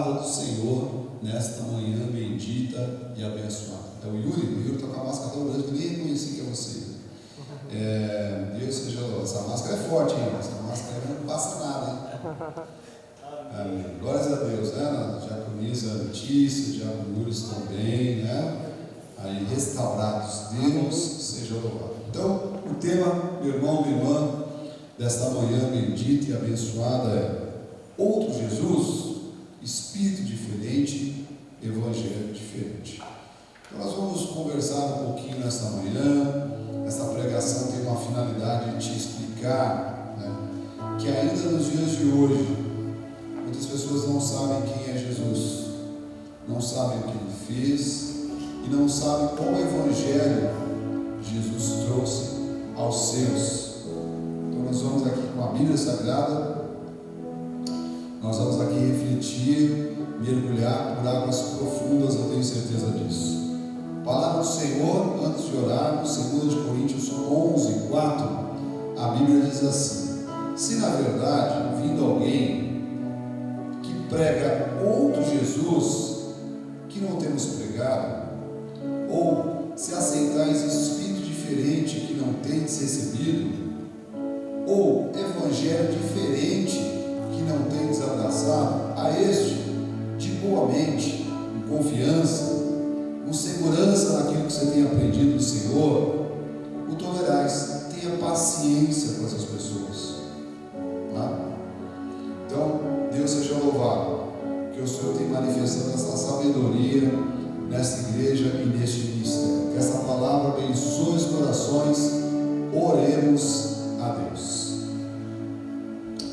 palavra do Senhor nesta manhã bendita e abençoada. É o Yuri está com a máscara tão grande que nem reconheci que é você. Deus seja louvado. Essa máscara é forte, hein? Essa máscara não passa nada, hein? Amém. Glórias a Deus, né? Diaconisa Letícia, Diácono Yuri também, né? Aí restaurados, Deus seja louvado. Então, o tema, meu irmão, minha irmã, desta manhã bendita e abençoada é outro Jesus, espírito diferente, evangelho diferente. Então nós vamos conversar um pouquinho nesta manhã. Essa pregação tem uma finalidade de te explicar, né, que ainda nos dias de hoje muitas pessoas não sabem quem é Jesus, não sabem o que ele fez e não sabem qual evangelho Jesus trouxe aos seus. Então nós vamos aqui com a Bíblia Sagrada, nós vamos aqui refletir, mergulhar por águas profundas, eu tenho certeza disso. Palavra do Senhor, antes de orarmos, 2 Coríntios 11, 4, a Bíblia diz assim: se na verdade, vindo alguém que prega outro Jesus, que não temos pregado, ou se aceitais espírito diferente que não tendes recebido, ou evangelho diferente que não tendes abraçado, a este, de boa mente, com confiança, com segurança naquilo que você tem aprendido do Senhor, o tolerais. Tenha paciência com essas pessoas, tá? Então, Deus seja louvado, que o Senhor tem manifestado essa sabedoria nesta igreja e neste ministério. Que essa palavra abençoe os corações. Oremos a Deus.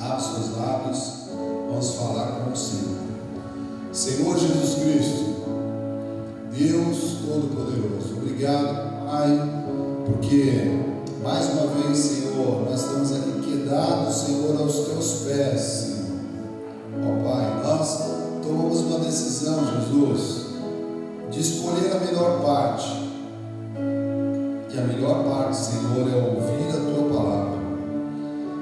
Abra seus lábios, vamos falar com o Senhor. Senhor Jesus Cristo, Deus Todo-Poderoso, obrigado, Pai, porque mais uma vez, Senhor, nós estamos aqui quedados, Senhor, aos teus pés, Senhor. Ó Pai, nós tomamos uma decisão, Jesus, de escolher a melhor parte, e a melhor parte, Senhor, é ouvir a tua palavra.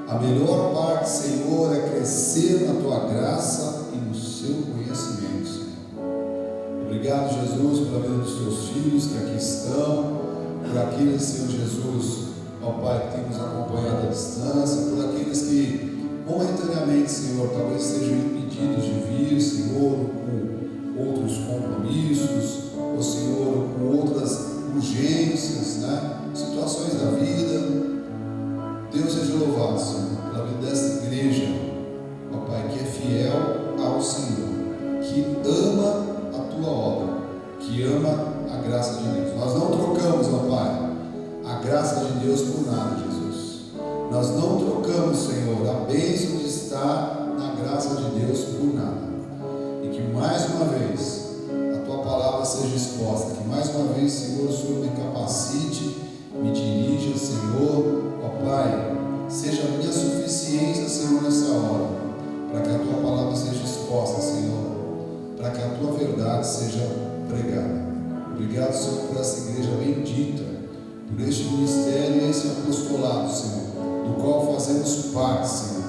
A melhor parte, Senhor, é crescer na tua graça e no seu conhecimento, Senhor. Obrigado, Jesus, pela vida dos teus filhos que aqui estão, por aqueles, Senhor Jesus, ó Pai, que tem nos acompanhado à distância, por aqueles que momentaneamente, Senhor, talvez sejam impedidos de vir, Senhor, com outros compromissos, ou Senhor, com outras urgências, né? Situações da vida. Deus seja louvado, Senhor, pela vida desta igreja, ó Pai, que é fiel ao Senhor, que ama a tua obra, que ama a graça de Deus. Nós não trocamos, ó Pai, a graça de Deus por nada, Jesus. Nós não trocamos, Senhor, a bênção de estar na graça de Deus por nada. E que mais uma vez a tua palavra seja exposta, que mais uma vez, Senhor, o Senhor me capacite, me dirija, Senhor, ó Pai, seja a minha suficiência, Senhor, nessa hora, para que a tua palavra seja exposta, Senhor, para que a tua verdade seja pregada. Obrigado, Senhor, por essa igreja bendita, por este ministério e esse apostolado, Senhor, do qual fazemos parte, Senhor.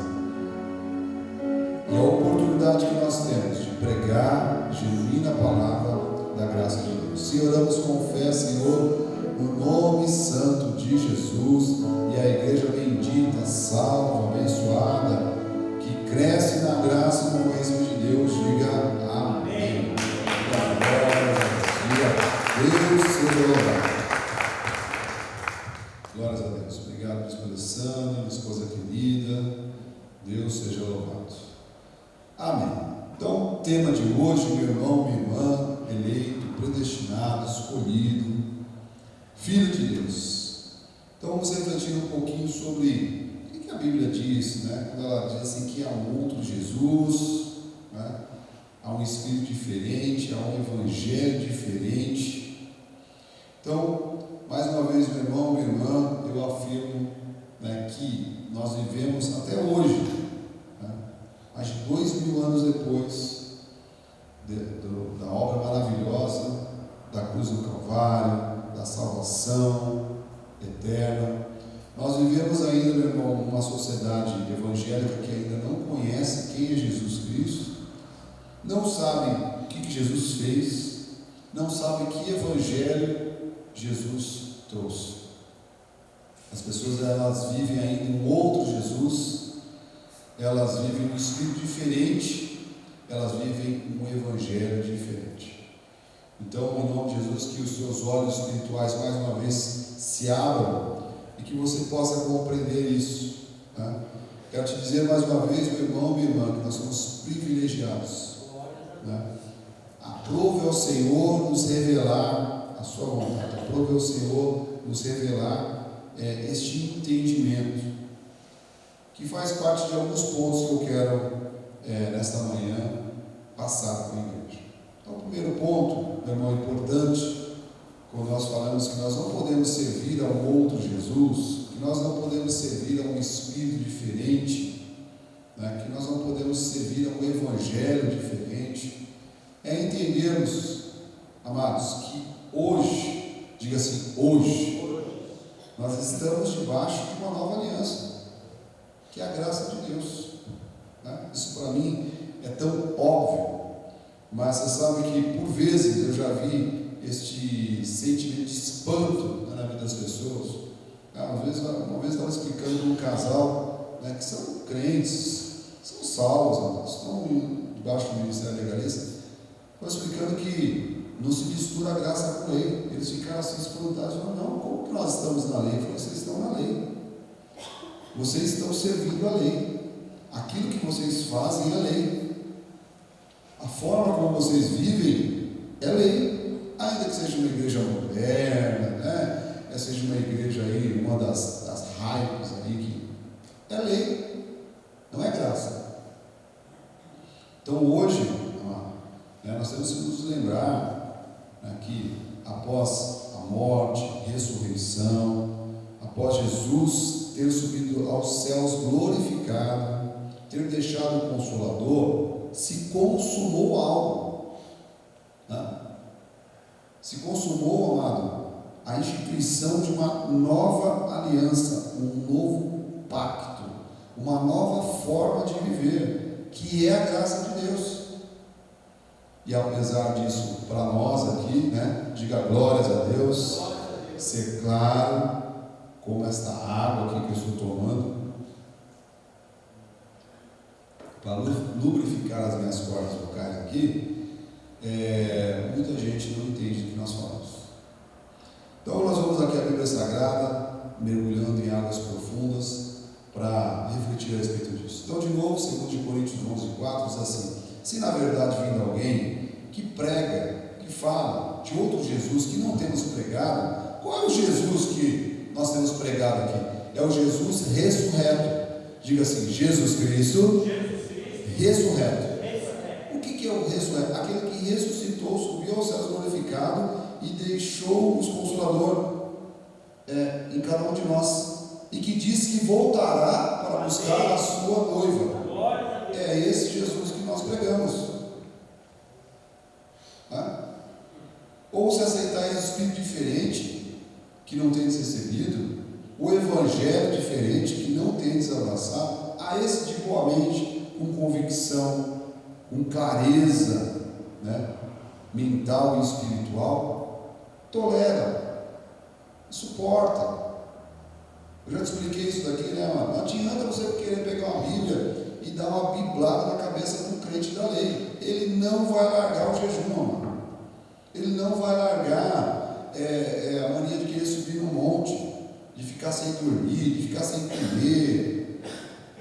E a oportunidade que nós temos de pregar a genuína palavra da graça de Deus. Se oramos com fé, Senhor, no nome santo de Jesus, e a igreja bendita, salva, abençoada, que cresce na graça e no conhecimento de Deus, diga amém. Deus seja louvado. Glórias a Deus. Obrigado, minha esposa Sandra, minha esposa querida. Deus seja louvado. Amém. Então, o tema de hoje, meu irmão, minha irmã, eleito, predestinado, escolhido, filho de Deus. Então, vamos refletir um pouquinho sobre o que a Bíblia diz, né? Quando ela diz assim que há um outro Jesus, né? Há um espírito diferente, há um evangelho diferente. Então, mais uma vez, meu irmão, minha irmã, eu afirmo, né, que nós vivemos até hoje, né, mais de 2000 anos depois da obra maravilhosa da cruz do Calvário, da salvação eterna. Nós vivemos ainda, meu irmão, numa sociedade evangélica que ainda não conhece quem é Jesus Cristo, não não sabem o que Jesus fez, não sabem que evangelho Jesus trouxe. As pessoas, elas vivem ainda um outro Jesus, elas vivem um espírito diferente, elas vivem um evangelho diferente. Então, em nome de Jesus, que os seus olhos espirituais mais uma vez se abram e que você possa compreender isso, né? Quero te dizer mais uma vez, meu irmão, minha irmã, que nós somos privilegiados, né? Aprove ao Senhor nos revelar a sua vontade, aprove ao Senhor nos revelar este entendimento, que faz parte de alguns pontos que eu quero, nesta manhã, passar para a igreja. Então, o primeiro ponto, meu irmão, importante, quando nós falamos que nós não podemos servir a um outro Jesus, que nós não podemos servir a um espírito diferente, né, que nós não podemos servir a um evangelho diferente, é entendermos, amados, que hoje, diga assim, hoje, nós estamos debaixo de uma nova aliança, que é a graça de Deus, né? Isso para mim é tão óbvio, mas você sabe que por vezes eu já vi este sentimento de espanto, né, na vida das pessoas. Uma vez estava explicando para um casal, né, que são crentes, são salvos, estão debaixo do ministério legalista, estava explicando que não se mistura a graça com a lei. Eles ficaram assim espantados, não, como que nós estamos na lei? Eu falei, vocês estão na lei, vocês estão servindo a lei, aquilo que vocês fazem é lei, a forma como vocês vivem é lei, ainda que seja uma igreja moderna, né? Seja uma igreja aí, uma das raivas aí, que é lei, não é graça. Então hoje, nós temos que nos lembrar, né, que após a morte, ressurreição, após Jesus ter subido aos céus glorificado, ter deixado o Consolador, se consumou algo, né? Se consumou, amado, a instituição de uma nova aliança, um novo pacto, uma nova forma de viver, que é a graça de Deus. E apesar disso, para nós aqui, né, diga glórias a Deus, ser claro, como esta água aqui que eu estou tomando, para lubrificar as minhas cordas vocais aqui, muita gente não entende o que nós falamos. Então nós vamos aqui à Bíblia Sagrada, mergulhando em águas profundas, para refletir a respeito disso. Então, de novo, 2 Coríntios 11:4 diz assim: se na verdade vindo alguém que prega, que fala de outro Jesus que não temos pregado, qual é o Jesus que nós temos pregado aqui? É o Jesus ressurreto. Diga assim: Jesus Cristo, ressurreto. O que é o ressurreto? Aquele que ressuscitou, subiu aos céus glorificado e deixou-nos Consolador em cada um de nós, e que diz que voltará para buscar a sua noiva. É esse Jesus que nós pregamos. Ou se aceitais espírito diferente que não tendes recebido, o evangelho diferente que não tendes abraçado, a esse de boa mente, com convicção, com clareza, né, mental e espiritual, tolera, suporta. Eu já te expliquei isso daqui, né, mano? Não adianta você querer pegar uma Bíblia e dar uma biblada na cabeça do crente da lei. Ele não vai largar o jejum, mano. Ele não vai largar a mania de querer subir no monte, de ficar sem dormir, de ficar sem comer,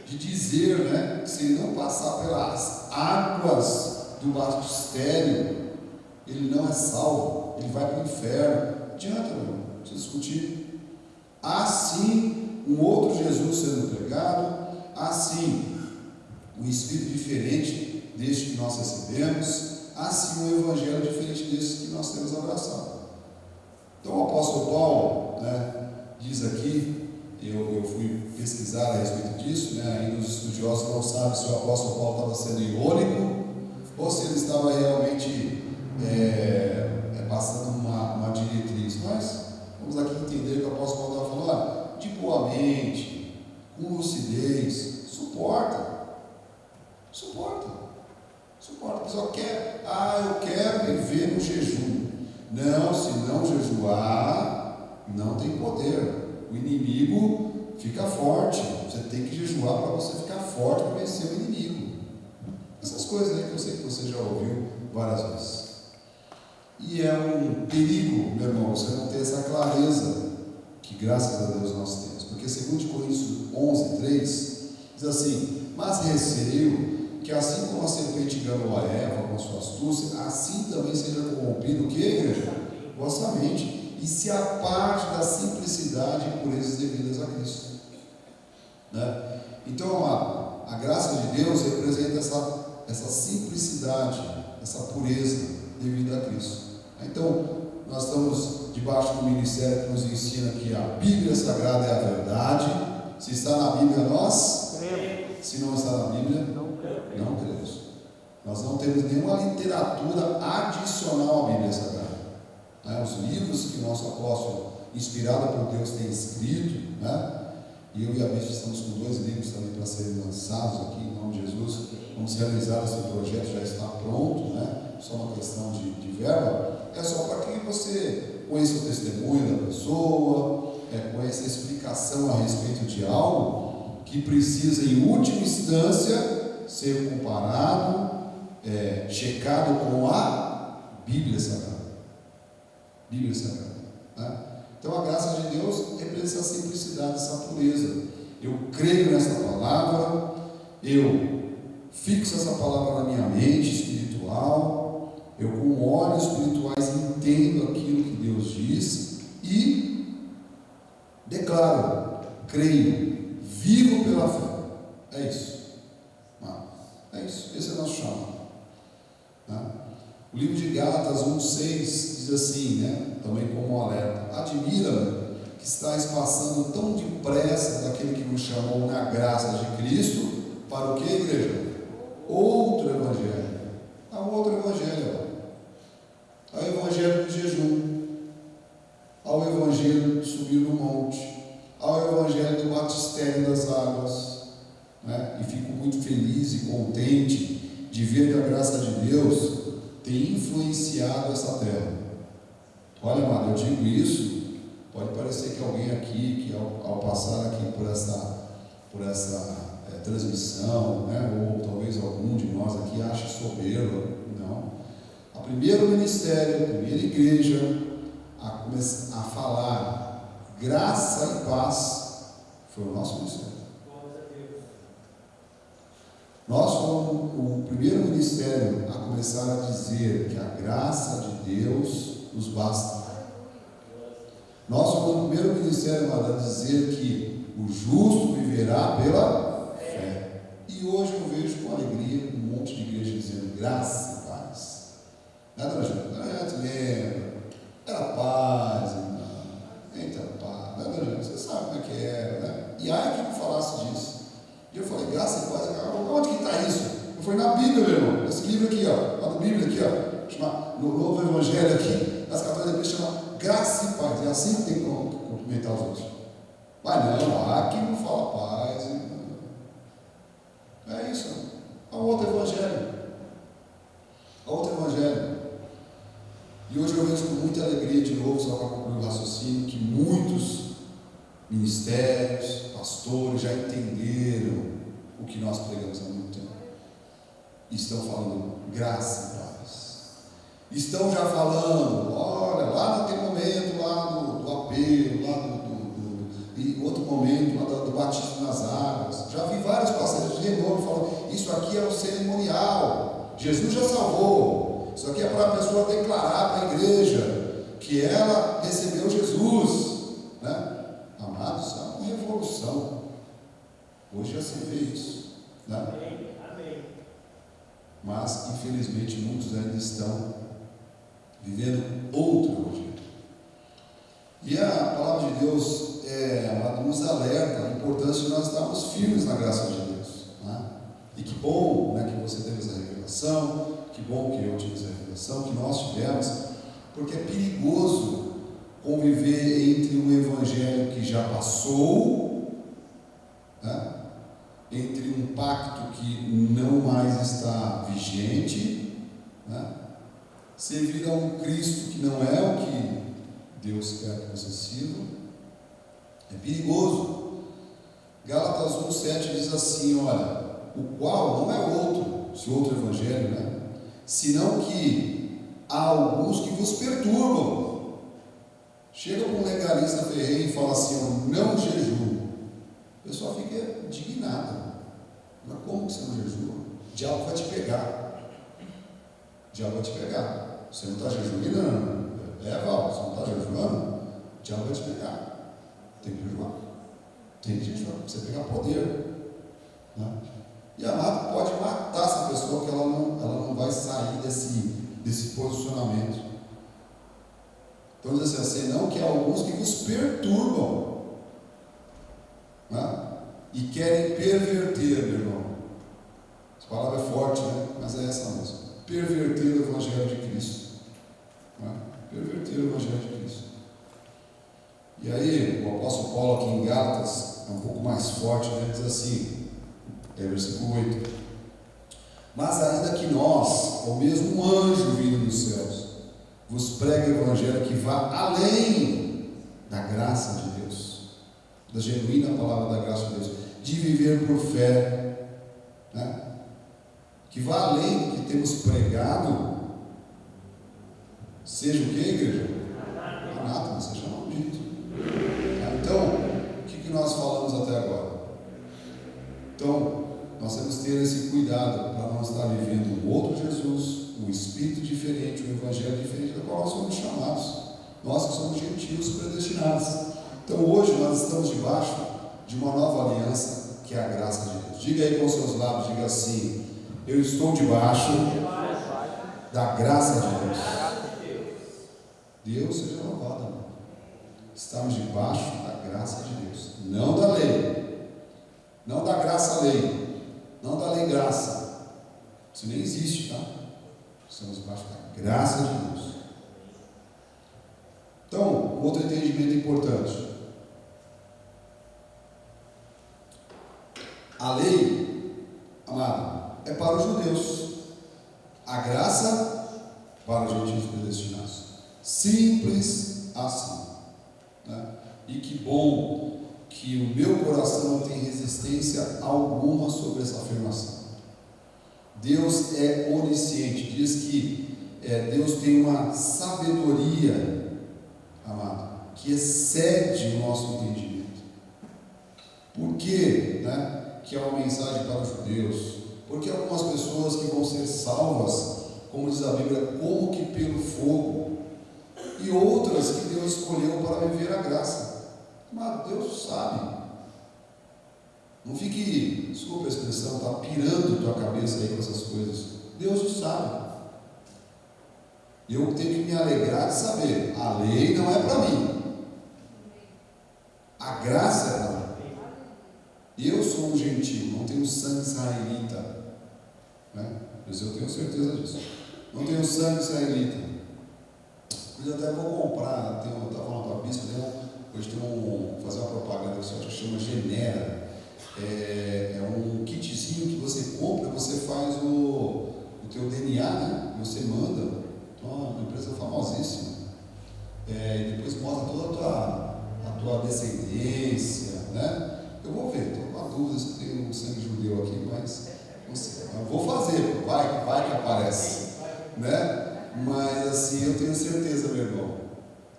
de dizer, né, que se ele não passar pelas águas do batistério, ele não é salvo, ele vai para o inferno. Não adianta, não precisa discutir. Há sim um outro Jesus sendo pregado, há sim um Espírito diferente deste que nós recebemos, há sim um Evangelho diferente desse que nós temos abraçado. Então o apóstolo Paulo, né, diz aqui, eu fui pesquisar a respeito disso, né, ainda os estudiosos não sabem se o apóstolo Paulo estava sendo irônico ou se ele estava realmente passando uma diretriz, mas vamos aqui entender que o apóstolo Paulo estava falando, de boa mente, com lucidez, suporta, só quer, eu quero viver no jejum. Não, se não jejuar, não tem poder. O inimigo fica forte. Você tem que jejuar para você ficar forte para vencer o inimigo. Essas coisas aí que eu sei que você já ouviu várias vezes. E é um perigo, meu irmão, você não ter essa clareza que graças a Deus nós temos. Porque segundo Coríntios 11, 3, diz assim: mas receio que assim como a serpente enganou a Eva com sua astúcia, assim também seja corrompido o que, igreja? Vossa mente, e se aparte da simplicidade e purezas devidas a Cristo. Né? Então, amado, a graça de Deus representa essa simplicidade, essa pureza devida a Cristo. Então, nós estamos debaixo do ministério que nos ensina que a Bíblia Sagrada é a verdade. Se está na Bíblia, nós cremos. Se não está na Bíblia, não cremos. Nós não temos nenhuma literatura adicional à Bíblia Sagrada. Os livros que o nosso apóstolo, inspirado por Deus, tem escrito, né? E eu e a Bispa estamos com 2 livros também para serem lançados aqui, em nome de Jesus. Vamos realizar esse projeto, já está pronto, né? Só uma questão de verba. É só para que você conheça o testemunho da pessoa, conheça a explicação a respeito de algo que precisa, em última instância, ser comparado, checado com a Bíblia Sagrada. Bíblia Sagrada. Né? Então a graça de Deus representa essa simplicidade, essa pureza. Eu creio nessa palavra, eu fixo essa palavra na minha mente espiritual, eu com olhos espirituais entendo aquilo que Deus diz e declaro, creio, vivo pela fé. É isso. É isso. Esse é o nosso chamado. Né? O livro de Gálatas 1,6 diz assim, né? Também como um alerta: admira-me que estás passando tão depressa daquele que nos chamou na graça de Cristo para o que, igreja? Outro evangelho. Há outro evangelho. Há o evangelho do jejum, há o evangelho de subir no monte, há o evangelho do batistério das águas, né? E fico muito feliz e contente de ver que a graça de Deus tem influenciado essa terra. Olha, amado, eu digo isso, pode parecer que alguém aqui, que ao passar aqui por essa transmissão, né, ou talvez algum de nós aqui ache soberba. Não. A primeiro ministério, a primeira igreja a falar graça e paz foi o nosso ministério. Nós fomos o primeiro ministério a começar a dizer que a graça de Deus nos basta. Nós somos o primeiro ministério a dizer que o justo viverá pela fé. E hoje eu vejo com alegria um monte de igreja dizendo graça e paz. Nada, gente, lembra? Era paz, irmão. Eita, paz. Nada, gente, você sabe como é que era, né? E aí que não falasse disso. E eu falei, graça e paz, onde que está isso? Eu falei, na Bíblia, meu irmão. Esse livro aqui, ó, na Bíblia aqui, ó, chama, no Novo Evangelho aqui, nas cartas da Bíblia, chama graça e paz. É assim que tem que cumprimentar os outros. Mas não, aqui não fala paz. É isso. Há outro Evangelho. Há outro Evangelho. E hoje eu vejo com muita alegria de novo, só para concluir o raciocínio, que muitos ministérios, pastores já entenderam o que nós pregamos há muito tempo. Estão falando graça e paz. Estão já falando, olha, lá naquele momento lá do apelo, lá e outro momento lá do batismo nas águas. Já vi vários pastores de renome falando, isso aqui é o cerimonial. Jesus já salvou. Isso aqui é para a pessoa declarar para a igreja que ela recebeu Jesus. Né? Amados, isso é uma revolução. Hoje já se vê isso. Né? Amém. Mas, infelizmente, muitos ainda estão vivendo outro evangelho. E a palavra de Deus nos alerta a importância de nós estarmos firmes na graça de Deus. Né? E que bom, né, que você teve essa revelação, que bom que eu tive essa revelação, que nós tivemos, porque é perigoso conviver entre um evangelho que já passou, né, entre um pacto que não mais está vigente servir a um Cristo que não é o que Deus quer que você sirva, é perigoso. Gálatas 1,7 diz assim, olha, o qual não é outro, se outro evangelho, né? Senão que há alguns que vos perturbam. Chega para um legalista ferrenho e fala assim, eu não jejuo. A pessoa fica indignada. Mas como que você não jejua? O diabo vai te pegar. O diabo vai te pegar. Você não está jejuando? Val, você não está jejuando? O diabo vai te pegar. Tem que jejuar. Tem que jejuar. Para você pegar poder. Né? E amado, pode matar essa pessoa que ela não vai sair desse posicionamento. Então diz assim, não que há alguns que vos perturbam, né? E querem perverter, meu irmão. Essa palavra é forte, né? Mas é essa mesmo. Perverter o Evangelho de Cristo. Né? Perverter o Evangelho de Cristo. E aí, o apóstolo Paulo aqui em Gálatas é um pouco mais forte, né? Diz assim, versículo 8: mas ainda que nós, ou mesmo um anjo vindo dos céus, vos pregue o Evangelho que vá além da graça de Deus, da genuína palavra da graça de Deus, de viver por fé, né? Que vá além do que temos pregado, seja o que, igreja? Anátema, seja maldito. Então, o que nós falamos até agora? Então, nós temos que ter esse cuidado para não estar vivendo um outro Jesus, um espírito diferente, um evangelho diferente do qual nós somos chamados, nós que somos gentios predestinados. Então hoje nós estamos debaixo de uma nova aliança, que é a graça de Deus. Diga aí com seus lábios, diga assim, eu estou debaixo da graça de Deus. Deus seja louvado, amado. Estamos debaixo da graça de Deus, não da lei, não da graça lei, não da lei graça. Isso nem existe, tá? Estamos debaixo da graça de Deus. Então, outro entendimento importante. A lei, amado, é para os judeus. A graça para os gentios predestinados. Simples assim. Né? E que bom que o meu coração não tem resistência alguma sobre essa afirmação. Deus é onisciente. Diz que Deus tem uma sabedoria, amado, que excede o nosso entendimento. Por quê, né? Que é uma mensagem para os judeus? Porque algumas pessoas que vão ser salvas, como diz a Bíblia, como que pelo fogo, e outras que Deus escolheu para viver a graça. Mas Deus sabe. Não fique, desculpa a expressão, está pirando tua cabeça aí com essas coisas. Deus o sabe. Eu tenho que me alegrar de saber, a lei não é para mim, a graça é para mim. Eu sou um gentio, não tenho sangue israelita, né? Mas eu tenho certeza disso. Não tenho sangue israelita. Eu até vou comprar, eu estava falando para a bispa, hoje fazer uma propaganda que chama Genera. É um kitzinho que você compra, você faz o teu DNA, né? Você manda. Então, é uma empresa famosíssima. E depois mostra toda a tua descendência, né? Eu vou ver, estou com a dúvida se tem um sangue judeu aqui, mas não sei. Eu vou fazer, vai que aparece, né? Mas assim, eu tenho certeza, meu irmão,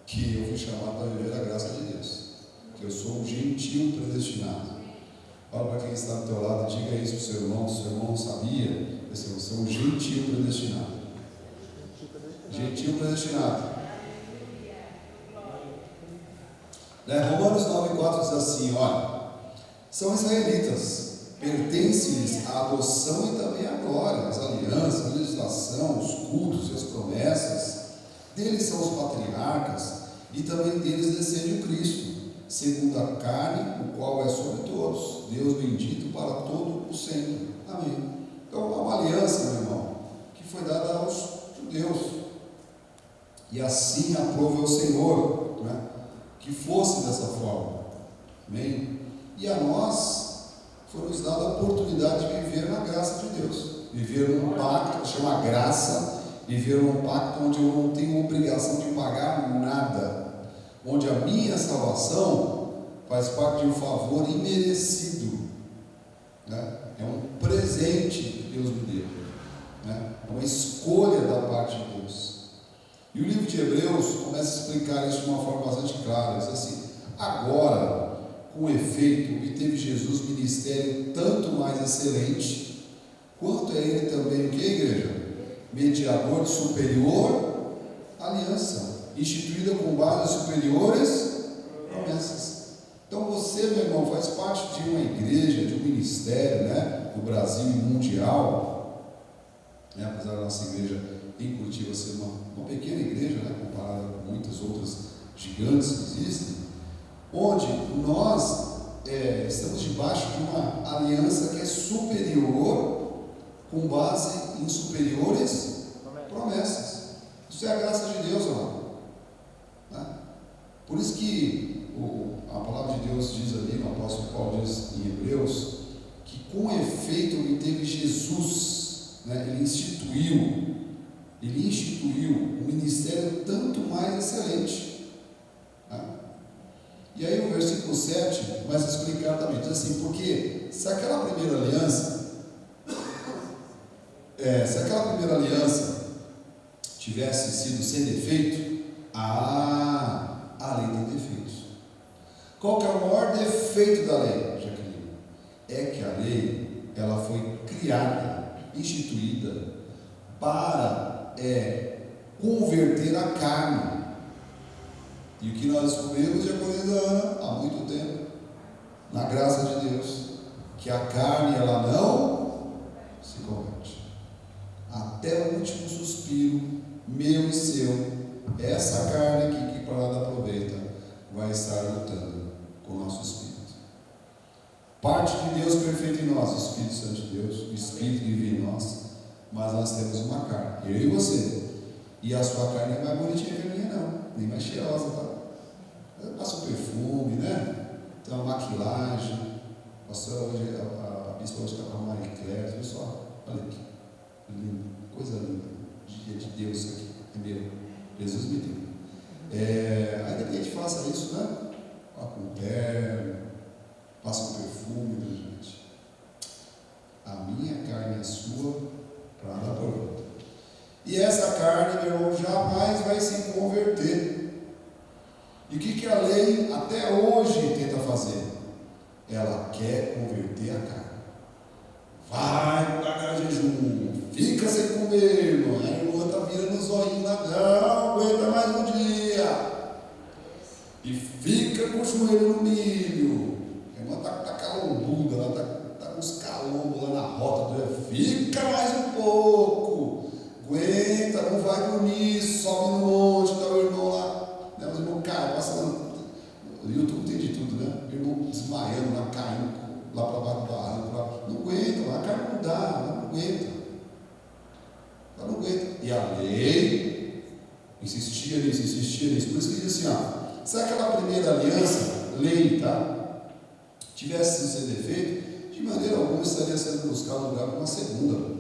que eu fui chamado para viver a graça de Deus, que eu sou um gentio predestinado. Fala para quem está do teu lado, diga isso para o seu irmão, se o seu irmão não sabia, você é um gentio predestinado. Gentio predestinado. Romanos 9,4 diz assim, olha, são israelitas, pertence-lhes a adoção e também a glória, as alianças, a legislação, os cultos e as promessas. Deles são os patriarcas e também deles descende o Cristo, segundo a carne, o qual é sobre todos, Deus bendito para todo o sempre. Amém. Então, é uma aliança, meu irmão, que foi dada aos judeus. E assim aprova o Senhor, né? Que fosse dessa forma. Amém? E a nós foi nos dada a oportunidade de viver na graça de Deus. Viver num pacto que chama graça, viver um pacto onde eu não tenho obrigação de pagar nada, onde a minha salvação faz parte de um favor imerecido, né? É um presente que Deus me deu, né? É uma escolha da parte de Deus. E o livro de Hebreus começa a explicar isso de uma forma bastante clara. Diz assim: agora, com efeito, obteve Jesus ministério tanto mais excelente, quanto é ele também o que, igreja? Mediador de superior aliança, instituída com bases superiores promessas. Então você, meu irmão, faz parte de uma igreja, de um ministério, né, do Brasil e mundial, né, apesar da nossa igreja em Curitiba ser uma pequena igreja, né, comparada com muitas outras gigantes que existem, onde nós estamos debaixo de uma aliança que é superior, com base em superiores promessas. Isso é a graça de Deus, amado, né? Por isso que a palavra de Deus diz ali, o apóstolo Paulo diz em Hebreus, que com efeito obteve Jesus, né? Ele instituiu um ministério tanto mais excelente, né? E aí o versículo 7 vai se explicar também, diz assim: porque se aquela primeira aliança tivesse sido sem defeito, a lei tem defeitos. Qual que é o maior defeito da lei, Jaqueline? É que a lei, ela foi criada, instituída para converter a carne. E o que nós descobrimos, Jaqueline, há muito tempo, na graça de Deus, que a carne, ela não se converte. Até o último suspiro, meu e seu, essa carne aqui, que para nada aproveita, vai estar lutando com o nosso espírito. Parte de Deus perfeito em nós, o Espírito Santo de Deus, o Espírito vive em nós, mas nós temos uma carne, eu e você, e a sua carne não é mais bonitinha que a minha, não, nem mais cheirosa, tá? Passa um perfume, né? Tem uma maquilagem. A pastora hoje, a bispa hoje está com a Marie Claire, viu só? Olha aqui, lindo, coisa linda, de Deus isso aqui, é meu, Jesus me deu. Ainda que a gente faça isso, né? Com um terno, passa um perfume, né, gente? A minha carne é sua, para nada aproveita. E essa carne, meu irmão, jamais vai se converter. E o que a lei até hoje tenta fazer? Ela quer converter a carne. Vai pagar jejum, fica sem comer, irmão. A irmã está virando os olhinhos lá, não aguenta mais um dia. E fica com o joelho no milho. A irmã está calombuda, ela está com os calombos lá na rota do dia. Fica mais um pouco, aguenta, não vai dormir, sobe no monte, está o irmão lá. Né, os irmãos caem, passando. O YouTube tem de tudo, né? O irmão desmaiando lá, caindo lá para baixo da árvore. Não aguenta, a carne não dá, ela não aguenta. Ela não aguenta. E a lei insistia nisso. Por isso que diz assim: se aquela primeira aliança, lei, tá, tivesse sido sem defeito, de maneira alguma estaria sendo buscado lugar para uma segunda.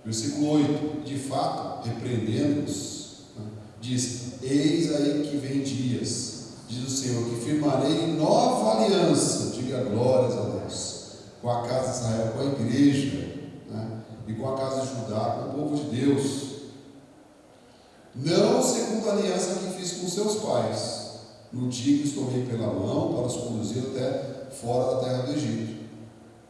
Versículo 8: de fato, repreendendo-os, né, diz: eis aí que vem dias, diz o Senhor, que firmarei nova aliança, diga glórias a Deus, com a casa de Israel, com a igreja, né, e com a casa de Judá, com o povo de Deus, não segundo a aliança que fiz com seus pais, no dia que os tomei pela mão para os conduzir até fora da terra do Egito,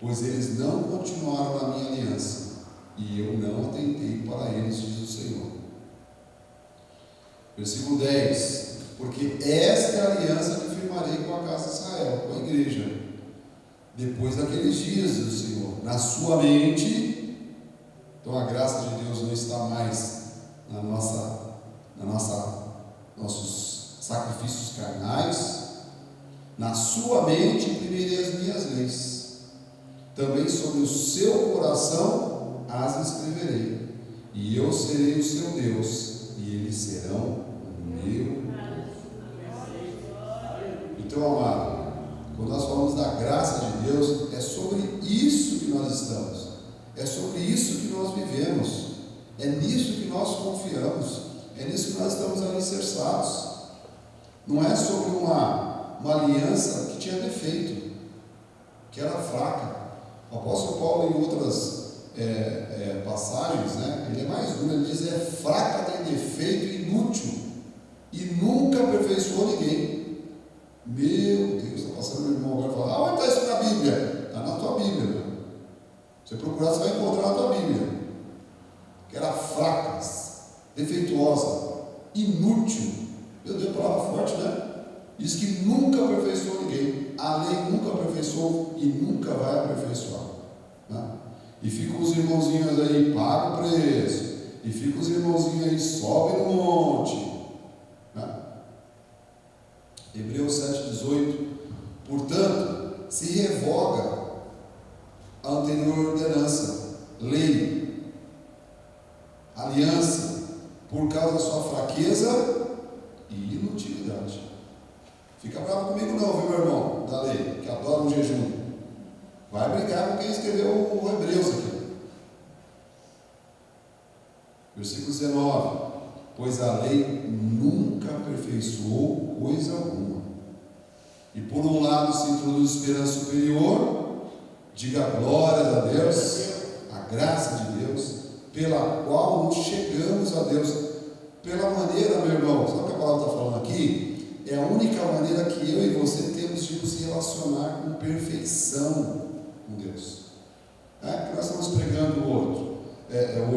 pois eles não continuaram na minha aliança, e eu não atentei para eles, diz o Senhor. Versículo 10: porque esta é a aliança que firmarei com a casa de Israel, com a igreja, depois daqueles dias, diz o Senhor, na sua mente. Então a graça de Deus não está mais nossos sacrifícios carnais. Na sua mente imprimirei as minhas leis, também sobre o seu coração as escreverei, e eu serei o seu Deus, e eles serão o meu. Então, amado, quando nós falamos da graça de Deus, é sobre isso que nós estamos, é sobre isso que nós vivemos. É nisso que nós confiamos, é nisso que nós estamos alicerçados. Não é sobre uma aliança que tinha defeito, que era fraca. O apóstolo Paulo, em outras passagens, né, ele é mais duro, ele diz: é fraca, tem defeito, inútil, e nunca aperfeiçoou ninguém. Meu Deus, está passando meu irmão agora e fala: onde está isso na Bíblia? Está na tua Bíblia, meu. Se você procurar, você vai encontrar na tua Bíblia. Que era fraca, defeituosa, inútil. Meu Deus, palavra forte, né? Diz que nunca aperfeiçoou ninguém. A lei nunca aperfeiçoou e nunca vai aperfeiçoar, né? E ficam os irmãozinhos aí, paga o preço. E ficam os irmãozinhos aí, sobe no monte, né? Hebreus 7,18. Portanto, se revoga a anterior ordenança, lei, aliança, por causa da sua fraqueza e inutilidade. Fica bravo comigo não, viu, meu irmão da lei, que adora um jejum. Vai brigar com quem escreveu o Hebreus aqui. Versículo 19. Pois a lei nunca aperfeiçoou coisa alguma. E por um lado se introduz esperança superior, diga glórias a Deus, a graça de Deus, pela qual nos chegamos a Deus. Pela maneira, meu irmão, sabe o que a palavra está falando aqui? É a única maneira que eu e você temos de nos relacionar com perfeição com Deus. Que nós estamos pregando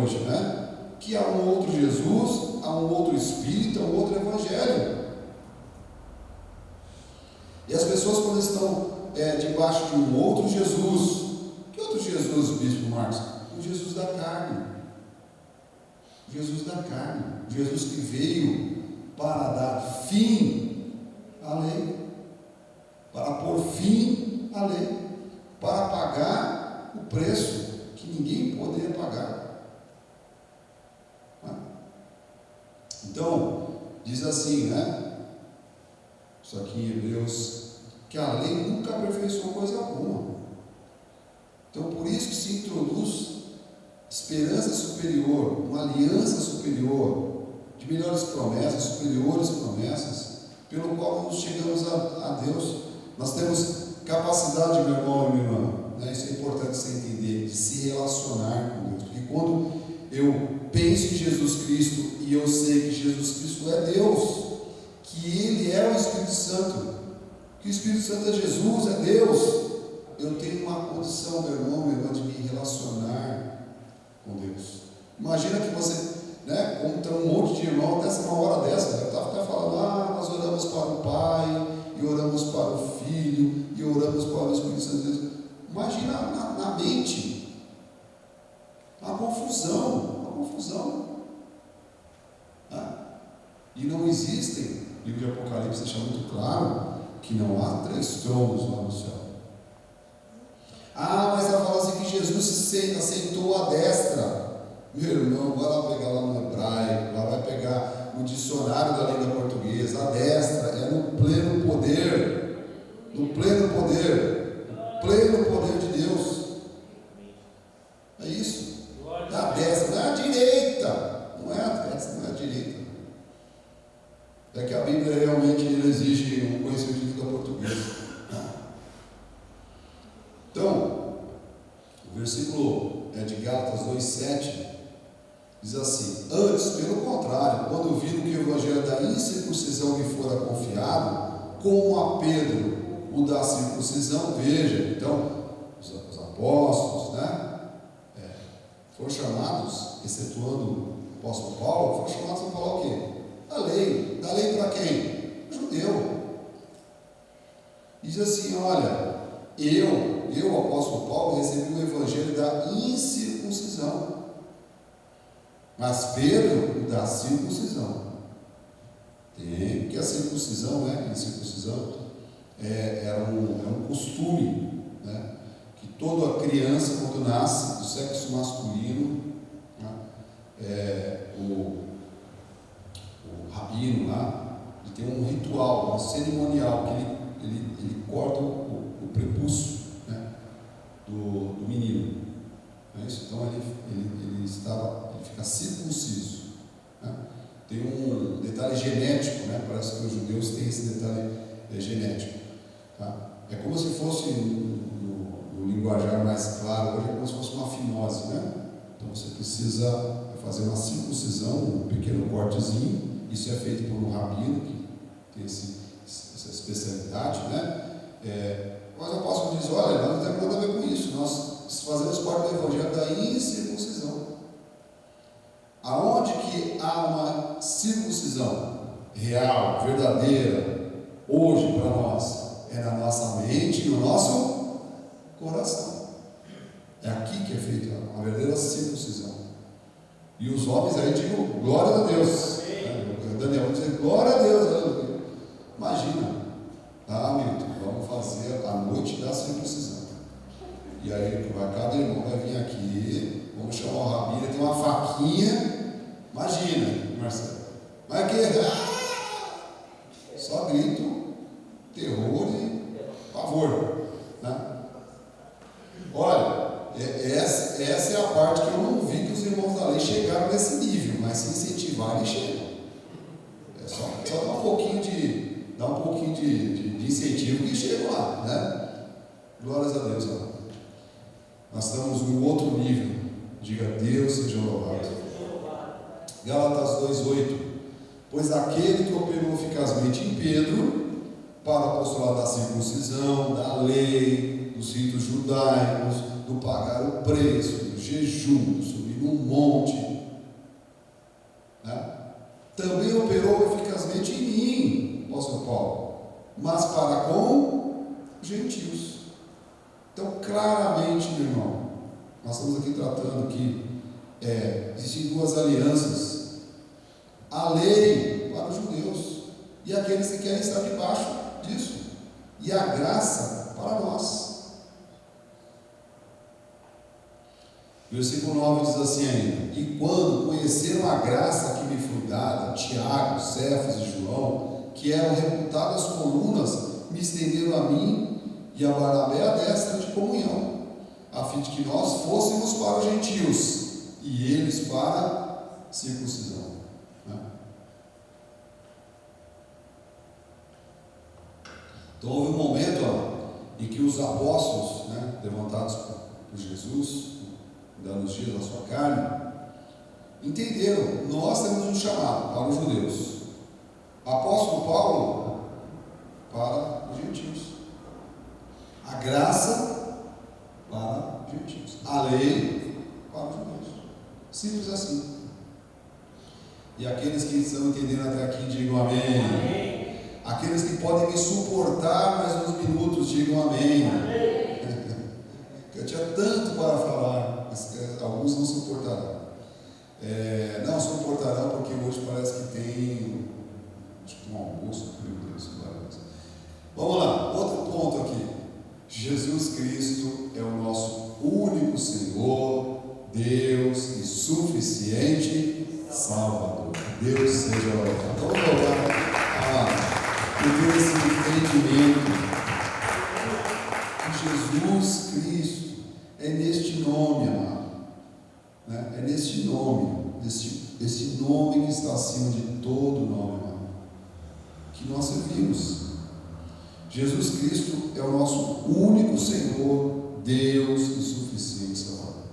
hoje, né? Que há um outro Jesus, há um outro Espírito, há um outro Evangelho. E as pessoas, quando estão debaixo de um outro Jesus, que outro Jesus, Bispo Marcos? O Jesus da carne. O Jesus da carne. O Jesus que veio para dar fim à lei, para pôr fim à lei, para pagar o preço que ninguém poderia pagar. Então, diz assim, né? Isso aqui em Hebreus, que a lei nunca aperfeiçoou coisa alguma. Então, por isso que se introduz esperança superior, uma aliança superior, de melhores promessas, superiores promessas, pelo qual nós chegamos a Deus. Nós temos capacidade, meu irmão e minha irmã, né? Isso é importante você entender, de se relacionar com Deus. Porque quando eu penso em Jesus Cristo e eu sei que Jesus Cristo é Deus, que Ele é o Espírito Santo, que o Espírito Santo é Jesus, é Deus, eu tenho uma condição, meu irmão, minha irmã, de me relacionar com Deus. Imagina que você, né, como tem um monte de irmão, até uma hora dessa, eu estava até falando, nós oramos para o Pai, e oramos para o Filho, e oramos para o Espírito Santo de Deus. Imagina na mente, uma confusão. E não existem, o livro de Apocalipse deixa muito claro que não há 3 tronos lá no céu. Mas ela fala assim que Jesus se assentou à destra. Meu irmão, vai lá pegar lá no hebraico, lá vai pegar no dicionário da língua portuguesa. A destra é no pleno poder, pleno poder de Deus. É isso. A destra, não é a direita, não é a destra, não é a direita. É que a Bíblia realmente exige um conhecimento da portuguesa. Então, o versículo de Gálatas 2,7 diz assim: antes, pelo contrário, quando viram que o evangelho da incircuncisão lhe fora confiado, como a Pedro o da circuncisão, veja, então, os apóstolos, né? Foram chamados, excetuando o apóstolo Paulo, foram chamados a falar o quê? A lei. Da lei para quem? O judeu. Diz assim, olha, eu, apóstolo Paulo, recebi o evangelho da incircuncisão, mas Pedro o da circuncisão. Porque a circuncisão, né? A circuncisão é um costume, né? Que toda criança, quando nasce do sexo masculino, né? O rabino lá, ele tem um ritual, um cerimonial, que ele corta o prepúcio, né? do menino. isso? Então ele fica circunciso. Né? Tem um detalhe genético, né? Parece que os judeus têm esse detalhe genético. Tá? É como se fosse, no linguajar mais claro, hoje é como se fosse uma fimose, né? Então você precisa fazer uma circuncisão, um pequeno cortezinho. Isso é feito por um rabino que tem essa especialidade, né? Mas o apóstolo diz: olha, nós não temos nada a ver com isso, nós fazemos parte do evangelho da incircuncisão. Aonde que há uma circuncisão real, verdadeira, hoje para nós? É na nossa mente e no nosso coração. É aqui que é feita a verdadeira circuncisão. E os homens aí digam glória a Deus. Daniel vai dizer glória a Deus. Imagina, Milton, vamos fazer a noite da circuncisão. E aí cada irmão vai vir aqui, vamos chamar o rabino, tem uma faquinha. Imagina, Marcelo. Vai que só grito, terror e pavor. Né? Olha, essa é a parte que eu não vi que os irmãos da lei chegaram nesse nível, mas se incentivar, eles chegam. É só dar um pouquinho de incentivo que chegam lá, né? Glórias a Deus, ó. Nós estamos num outro nível. Diga: Deus seja louvado. Gálatas 2:8. Pois aquele que operou eficazmente em Pedro para o apostolado da circuncisão, da lei, dos ritos judaicos, do pagar o preço, do jejum, do subir num monte, né? Também operou eficazmente em mim, apóstolo Paulo, mas para com gentios. Então, claramente, meu irmão, nós estamos aqui tratando que existem duas alianças: a lei para os judeus e aqueles que querem estar debaixo disso, e a graça para nós. Versículo 9 diz assim ainda: e quando conheceram a graça que me foi dada, Tiago, Cefas e João, que eram reputadas colunas, me estenderam a mim e a Barnabé a destra de comunhão, a fim de que nós fôssemos para os gentios e eles para a circuncisão. Né? Então houve um momento em que os apóstolos, né, levantados por Jesus, dando os dias da sua carne, entenderam: nós temos um chamado para os judeus, apóstolo Paulo para os gentios, a graça para os gentios, a lei para os judeus. Simples assim. E aqueles que estão entendendo até aqui, digam amém. Amém. Aqueles que podem me suportar mais uns minutos, digam amém. Amém. Eu tinha tanto para falar, mas alguns não suportarão. Não suportarão porque hoje parece que tem um almoço. Meu Deus, vamos lá, outro ponto aqui. Jesus Cristo é o nosso único Senhor, Deus e suficiente Salvador. Deus seja louvado. Vamos louvar por esse entendimento que Jesus Cristo é neste nome, amado, né? É neste nome, esse nome que está acima de todo nome, amado, que nós servimos. Jesus Cristo é o nosso único Senhor, Deus e suficiente Salvador.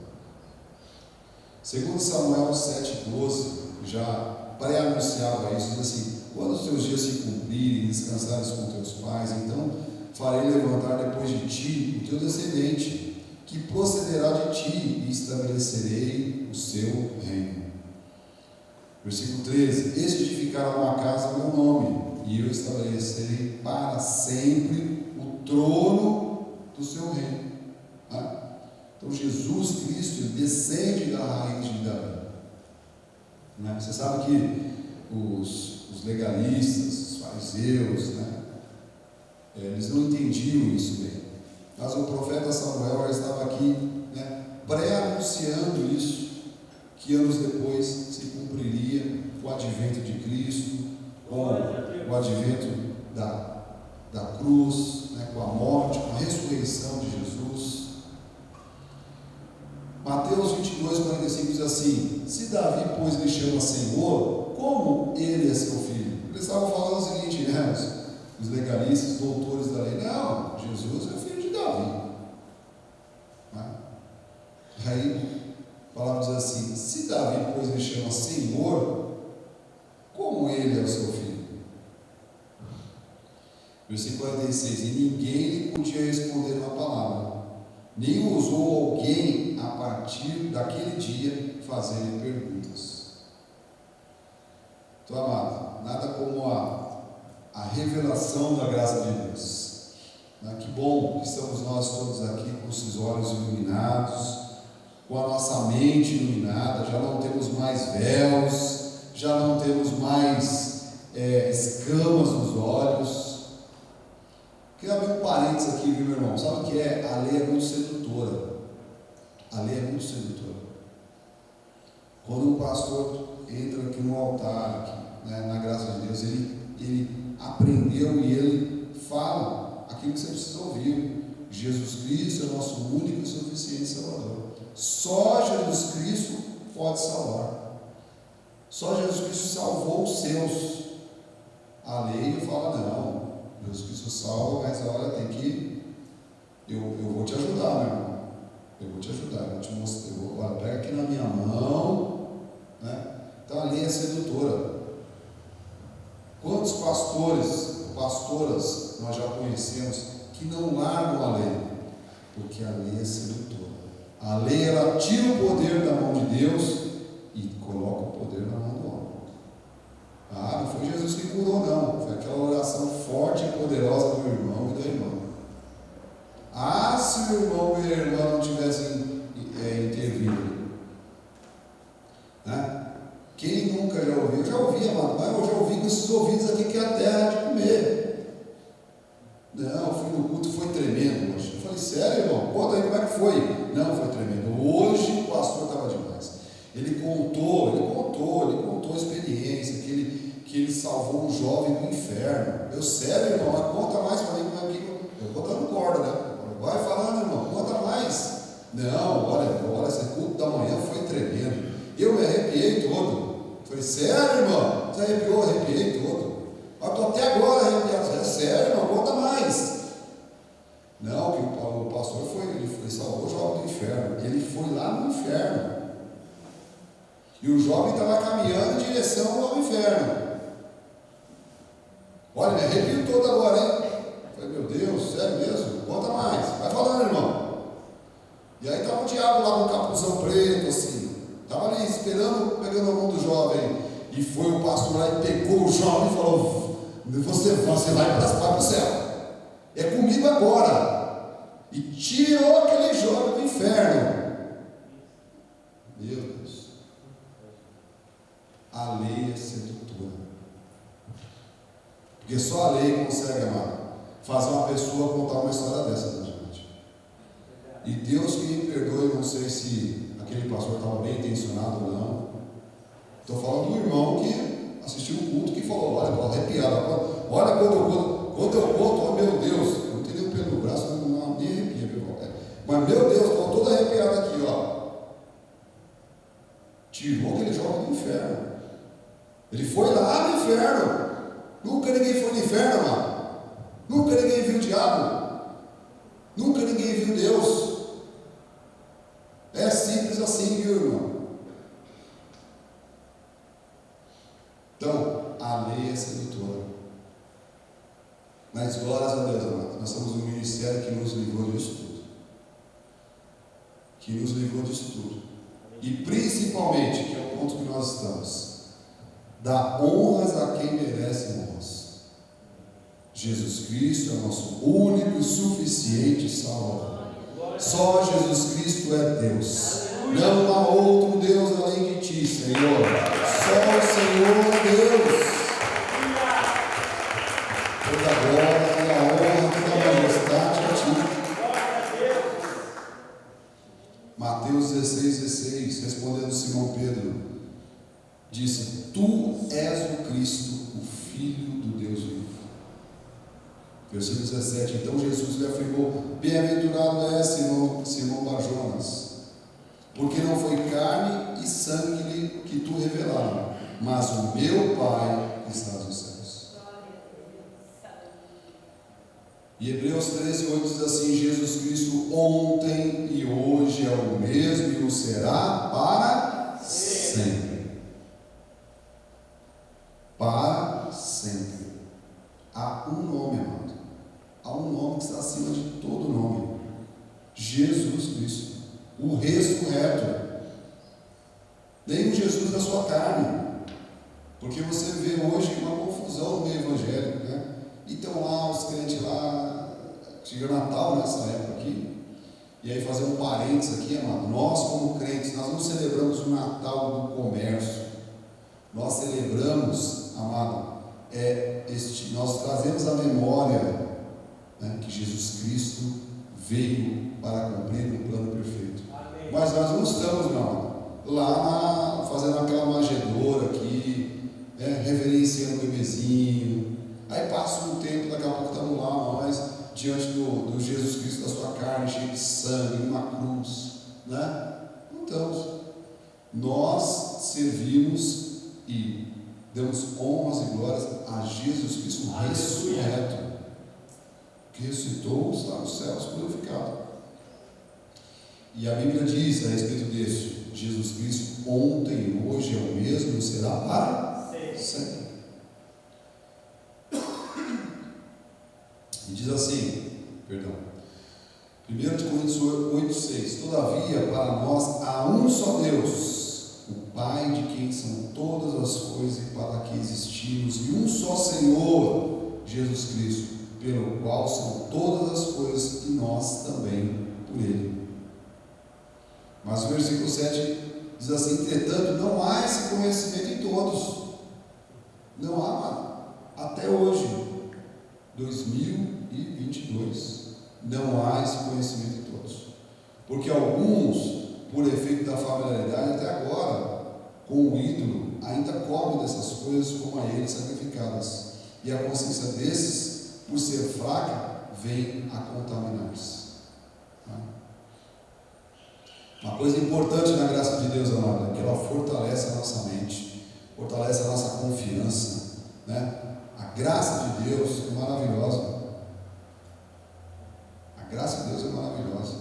Segundo Samuel 7,12, já pré-anunciava isso, diz assim: quando os teus dias se cumprirem e descansares com teus pais, então farei levantar depois de ti o teu descendente, que procederá de ti, e estabelecerei o seu reino. Versículo 13: este edificará uma casa ao meu nome, e eu estabelecerei para sempre o trono do seu reino. Então Jesus Cristo descende da raiz de Davi. Você sabe que os legalistas, os fariseus, eles não entendiam isso bem. Mas o profeta Samuel já estava aqui, pré-anunciando isso, que anos depois se cumpriria o advento de Cristo, com o advento da cruz, com a morte, com a ressurreição de Jesus. Mateus 22:45 diz assim: se Davi, pois, lhe chama Senhor, como ele é seu filho? Eles estavam falando o seguinte, né? Os legalistas, doutores da lei: não, Jesus é filho de Davi. Aí a palavra diz assim: se Davi, pois, lhe chama Senhor, como ele é o seu filho? Versículo 46: e ninguém lhe podia responder uma palavra, nem ousou alguém a partir daquele dia fazer-lhe perguntas. Então, amado, nada como a revelação da graça de Deus. Que bom que estamos nós todos aqui com os olhos iluminados, com a nossa mente iluminada. Já não temos mais véus, já não temos mais escamas nos olhos. Queria abrir um parênteses aqui, viu, meu irmão? Sabe o que é? A lei é muito sedutora. A lei é muito sedutora. Quando um pastor entra aqui no altar, aqui, né, na graça de Deus, ele aprendeu e ele fala aquilo que você precisa ouvir. Jesus Cristo é nosso único e suficiente Salvador. Só Jesus Cristo pode salvar. Só Jesus Cristo salvou os seus. A lei fala: não, Jesus Cristo salva, mas olha, tem que. Eu vou te ajudar, meu irmão. Eu vou te ajudar, eu vou te mostrar. Olha, pega aqui na minha mão, né? Então a lei é sedutora. Quantos pastoras nós já conhecemos que não largam a lei? Porque a lei é sedutora. A lei, ela tira o poder da mão de Deus e coloca o poder na mão do homem. Não foi Jesus que curou, não. Foi aquela oração forte e poderosa do irmão e da irmã. Se o irmão e a irmã não tivessem intervido, né? Quem nunca já ouviu? Eu já ouvi, amado, mas eu já ouvi com esses ouvidos aqui que a terra é de comer. Não, eu fui no culto, foi tremendo. Eu falei: sério, irmão? Conta aí como é que foi. Não, foi tremendo. Hoje o pastor estava demais. Ele contou a experiência, que ele salvou um jovem do inferno. Eu, sério, irmão, mas conta mais para mim como é que. Eu vou dando corda, né? Vai falando, irmão, conta mais. Não, olha, esse culto da manhã foi tremendo. Eu me arrepiei todo. Falei: sério, irmão? Você arrepiou? Arrepiei todo. Eu estou até agora arrepiado. É sério, irmão? Conta mais. Não, que o pastor ele salvou o jovem do inferno. Ele foi lá no inferno. E o jovem estava caminhando em direção ao inferno. Olha, me arrepio todo agora, hein? Falei: meu Deus, sério mesmo? Conta mais. Vai falando, irmão. E aí estava o diabo lá com um capuzão preto, assim. Estava ali esperando, pegando a mão do jovem. E foi o pastor lá e pegou o jovem e falou: você vai para o céu. É comigo agora. E tirou aquele jovem do inferno. Meu Deus. A lei é sedutora. Porque só a lei consegue, amado, fazer uma pessoa contar uma história dessa da gente. E Deus que me perdoe, não sei se aquele pastor estava bem intencionado ou não. Estou falando do irmão que assistiu o culto, que falou: olha, estou arrepiado. Olha quando eu conto, oh meu Deus, eu não tenho nem o pelo no braço, não nem arrepia, meu irmão. Mas meu Deus, estou todo arrepiado aqui, ó. Tirou aquele jovem do inferno. Ele foi lá no inferno. Nunca ninguém foi no inferno, mano. Nunca ninguém viu o diabo. Nunca ninguém viu Deus. É simples assim, viu, irmão? Então, a lei é sedutora. Mas glórias a Deus, amado. Nós somos um ministério que nos livrou disso tudo. Que nos livrou disso tudo. E principalmente, que é o ponto que nós estamos, dá honras a quem merece honras. Jesus Cristo é nosso único e suficiente Salvador. Só Jesus Cristo é Deus. Não há outro Deus além de ti, Senhor. Só o Senhor é Deus. Toda a glória, toda a honra, toda a majestade a ti. Mateus 16, respondendo Simão Pedro, disse: tu és o Cristo, o Filho do Deus vivo. Versículo 17: então Jesus lhe afirmou: bem-aventurado és, Simão Barjonas, porque não foi carne e sangue que tu revelaram, mas o meu Pai que está nos céus. E Hebreus 13:8 diz assim: Jesus Cristo ontem e hoje é o mesmo e o será para sempre. Para sempre. Há um nome, amado. Há um nome que está acima de todo nome: Jesus Cristo, o ressurreto. Nem o Jesus da sua carne, porque você vê hoje uma confusão no meio evangélico, né? E estão lá os crentes lá, chega Natal nessa época aqui, e aí fazer um parênteses aqui, amado, nós como crentes, nós não celebramos o Natal do comércio, nós celebramos, amado, nós trazemos a memória, né, que Jesus Cristo veio para cumprir um plano perfeito. Amém. Mas nós não estamos, meu amado, lá fazendo aquela manjedoura aqui, reverenciando o bebezinho. Aí passa um tempo, daqui a pouco estamos lá nós, diante do Jesus Cristo da sua carne, cheio de sangue, numa cruz, né? Não estamos. Nós servimos e damos honras e glórias a Jesus Cristo ressurreto, que ressuscitou, está nos céus glorificado. E a Bíblia diz a respeito disso: Jesus Cristo ontem e hoje é o mesmo, será para sempre. E diz assim, 1 Coríntios 8:6: Todavia para nós há um só Deus, o Pai, de quem são todas as coisas e para que existimos, e um só Senhor, Jesus Cristo, pelo qual são todas as coisas, e nós também por Ele. Mas o versículo 7 diz assim: entretanto, não há esse conhecimento em todos. Não há, mano. Até hoje, 2022, não há esse conhecimento em todos. Porque alguns, por efeito da familiaridade, até agora, com o ídolo, ainda comem dessas coisas como a eles sacrificadas. E a consciência desses, por ser fraca, vem a contaminar-se. Uma coisa importante na graça de Deus, amado, é que ela fortalece a nossa mente, fortalece a nossa confiança, né? A graça de Deus é maravilhosa. A graça de Deus é maravilhosa.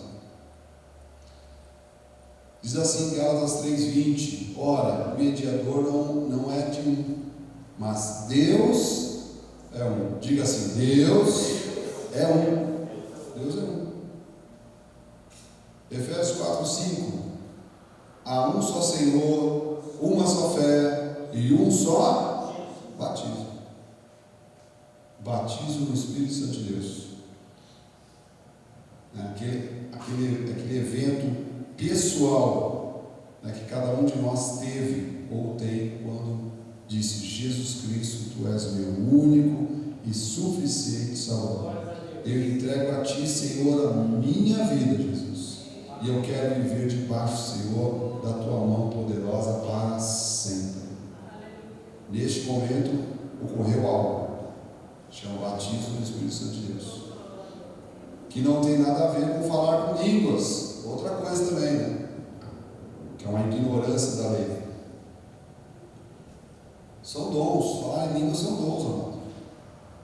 Diz assim em Gálatas 3:20: ora, o mediador não é de um, mas Deus é um. Diga assim: Deus é um. Deus é um. Efésios 4:5: há um só Senhor, uma só fé e um só batismo. Batismo no Espírito Santo de Deus. Aquele evento pessoal, né, que cada um de nós teve ou tem quando disse: Jesus Cristo, Tu és meu único e suficiente Salvador. Eu entrego a Ti, Senhor, a minha vida, Jesus. E eu quero viver debaixo, Senhor, da Tua mão poderosa para sempre. Neste momento ocorreu algo, chama batismo no Espírito Santo de Deus, que não tem nada a ver com falar com línguas, outra coisa também, né? Que é uma ignorância da lei. São dons, falar em línguas são dons, amado,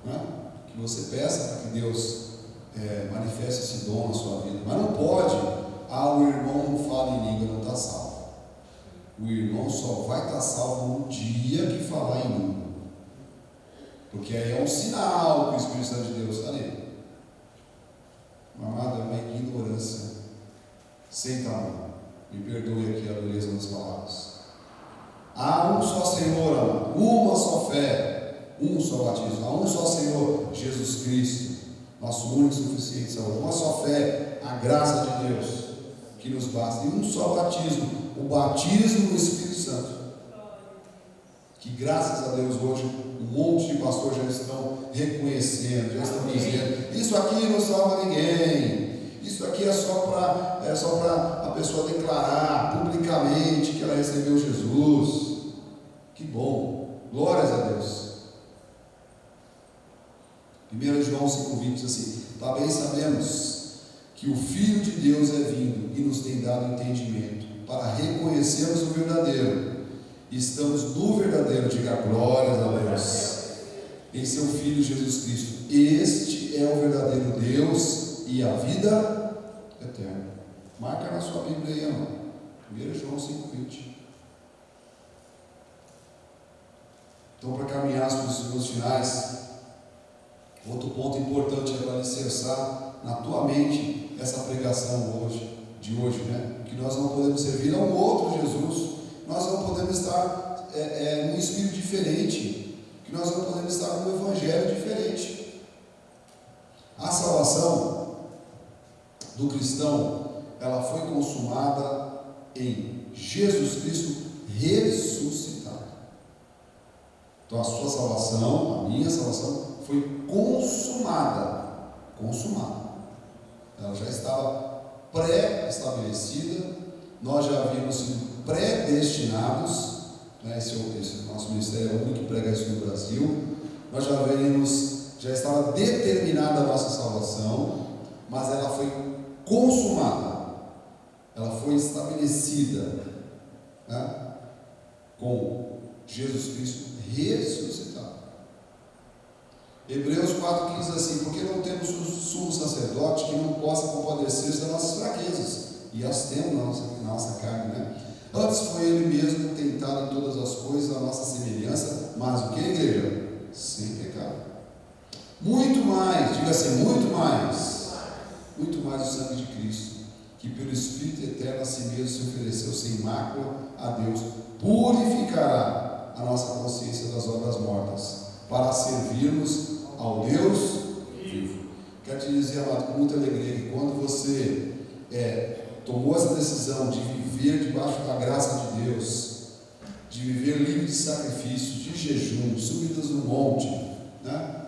né? Que você peça para que Deus manifeste esse dom na sua vida, mas não pode. O irmão não fala em língua, não está salvo. O irmão só vai estar salvo no dia que falar em língua, porque aí é um sinal que o Espírito Santo de Deus está nele. Amado, é uma ignorância sem tamanho. Me perdoe aqui a dureza das palavras. Há um só Senhor, amado, uma só fé, um só batismo. Há um só Senhor, Jesus Cristo, nosso único e suficiente Salvador. Uma só fé, a graça de Deus que nos basta, e um só batismo, o batismo do Espírito Santo, que graças a Deus hoje um monte de pastores já estão reconhecendo, já estão dizendo: isso aqui não salva ninguém, isso aqui é só para a pessoa declarar publicamente que ela recebeu Jesus. Que bom, glórias a Deus. 1 João 5:20 diz assim: também sabemos que o Filho de Deus é vindo e nos tem dado entendimento, para reconhecermos o verdadeiro. Estamos no verdadeiro, diga glórias a Deus, em seu Filho Jesus Cristo. Este é o verdadeiro Deus e a vida eterna. Marca na sua Bíblia aí, irmão. 1 João 5,20. Então, para caminhar para os meus finais, outro ponto importante é para alicerçar na tua mente essa pregação de hoje, né? Que nós não podemos servir a um outro Jesus, nós não podemos estar num espírito diferente, que nós não podemos estar num evangelho diferente. A salvação do cristão, ela foi consumada em Jesus Cristo ressuscitado. Então a sua salvação, a minha salvação, foi consumada. Ela já estava pré-estabelecida, nós já havíamos sido predestinados, né? Esse nosso ministério é o único que prega isso no Brasil. Nós já estava determinada a nossa salvação, mas ela foi consumada, ela foi estabelecida, né? Com Jesus Cristo ressuscitado. Hebreus 4,15 diz assim: porque não temos um sumo sacerdote que não possa compadecer-se das nossas fraquezas, e as temos na nossa carne, né? Antes foi ele mesmo tentado em todas as coisas, a nossa semelhança, mas o que, igreja? Sem pecado. Muito mais, diga assim, muito mais o sangue de Cristo, que pelo Espírito eterno a si mesmo se ofereceu sem mácula a Deus, purificará a nossa consciência das obras mortas, para servirmos ao Deus vivo. Quero te dizer, amado, com muita alegria, que quando você tomou essa decisão de viver debaixo da graça de Deus, de viver livre de sacrifícios, de jejum, subidas no monte, né?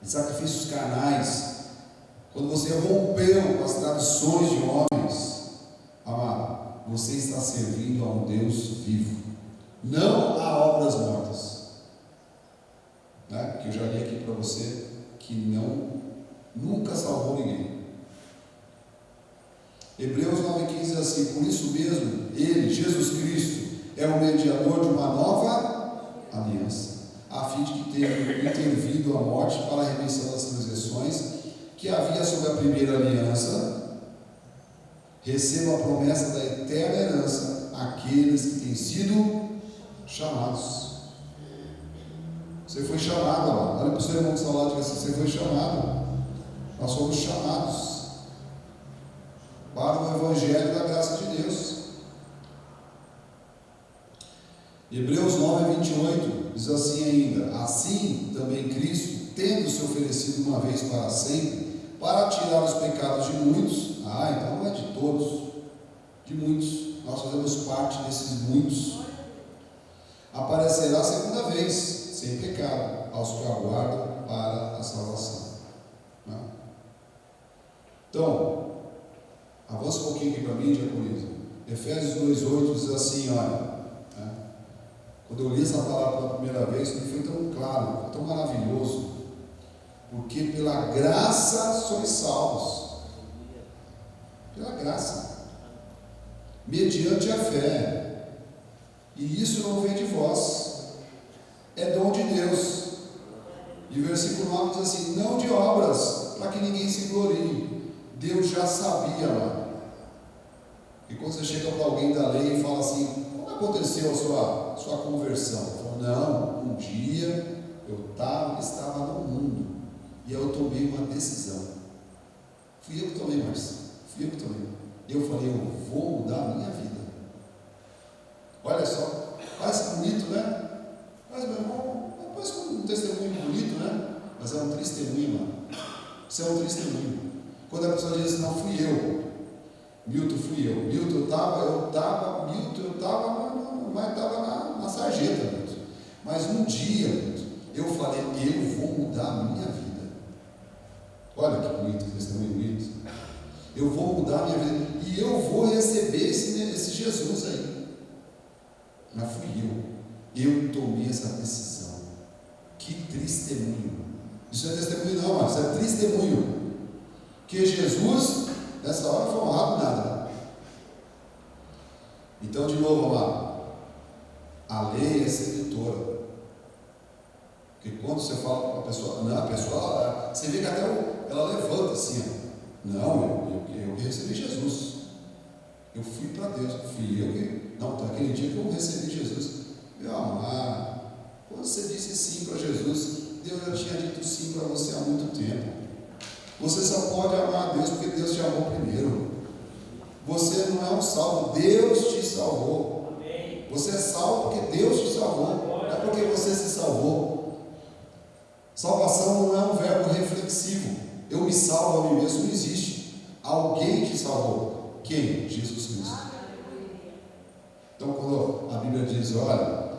De sacrifícios carnais, quando você rompeu com as tradições de homens, amado, você está servindo a um Deus vivo, não a obras mortas, né? Que eu já li aqui para você, que nunca salvou ninguém. Hebreus 9,15 diz assim: por isso mesmo, ele, Jesus Cristo, é o mediador de uma nova aliança, a fim de que tenha intervido a morte para a remissão das transgressões que havia sobre a primeira aliança, receba a promessa da eterna herança aqueles que têm sido chamados. Você foi chamado, amado. Olha para o seu irmão que está lá e diga assim: você foi chamado. Nós somos chamados para o Evangelho da graça de Deus. Hebreus 9,28 diz assim ainda: assim também Cristo, tendo se oferecido uma vez para sempre, para tirar os pecados de muitos, então não é de todos, de muitos, nós fazemos parte desses muitos, aparecerá a segunda vez, sem pecado, aos que aguardam para a salvação. Então, avança um pouquinho aqui para mim, diaconisa. Efésios 2,8 diz assim, olha, quando eu li essa palavra pela primeira vez, não foi tão claro, foi tão maravilhoso, porque pela graça sois salvos, pela graça, mediante a fé, e isso não vem de vós, é dom de Deus. E o versículo 9 diz assim: não de obras, para que ninguém se glorie. Deus já sabia lá. E quando você chega para alguém da lei e fala assim: como aconteceu a sua conversão? Fala: não, um dia eu estava no mundo e eu tomei uma decisão. Fui eu que tomei, Marcia. Fui eu que tomei. Eu falei: eu vou mudar a minha vida. Olha só, parece bonito, né? Mas, meu irmão, parece um testemunho bonito, né? Mas é um testemunho, mano. Isso é um testemunho. Quando a pessoa diz assim: não, fui eu, Milton, fui eu. Milton, eu estava, mas estava na sarjeta, Milton. Mas um dia, Milton, eu falei: eu vou mudar a minha vida. Olha que bonito, que testemunho bonito. Eu vou mudar a minha vida e eu vou receber esse Jesus aí. Mas fui eu tomei essa decisão. Que testemunho. Isso não é testemunho não, mas isso é testemunho. Que Jesus, nessa hora, foi honrado nada. Então, de novo, amado, a lei é sedutora. Porque quando você fala para a pessoa, não, a pessoa, você vê que até ela levanta assim, ó. Não, eu recebi Jesus. Eu fui para Deus, fui eu que. Não, naquele dia que eu recebi Jesus. Meu amado, quando você disse sim para Jesus, Deus já tinha dito sim para você há muito tempo. Você só pode amar a Deus porque Deus te amou primeiro. Você não é um salvo, Deus te salvou. Você é salvo porque Deus te salvou, não é porque você se salvou. Salvação não é um verbo reflexivo. Eu me salvo a mim mesmo, não existe. Alguém te salvou. Quem? Jesus Cristo. Então, quando a Bíblia diz, olha,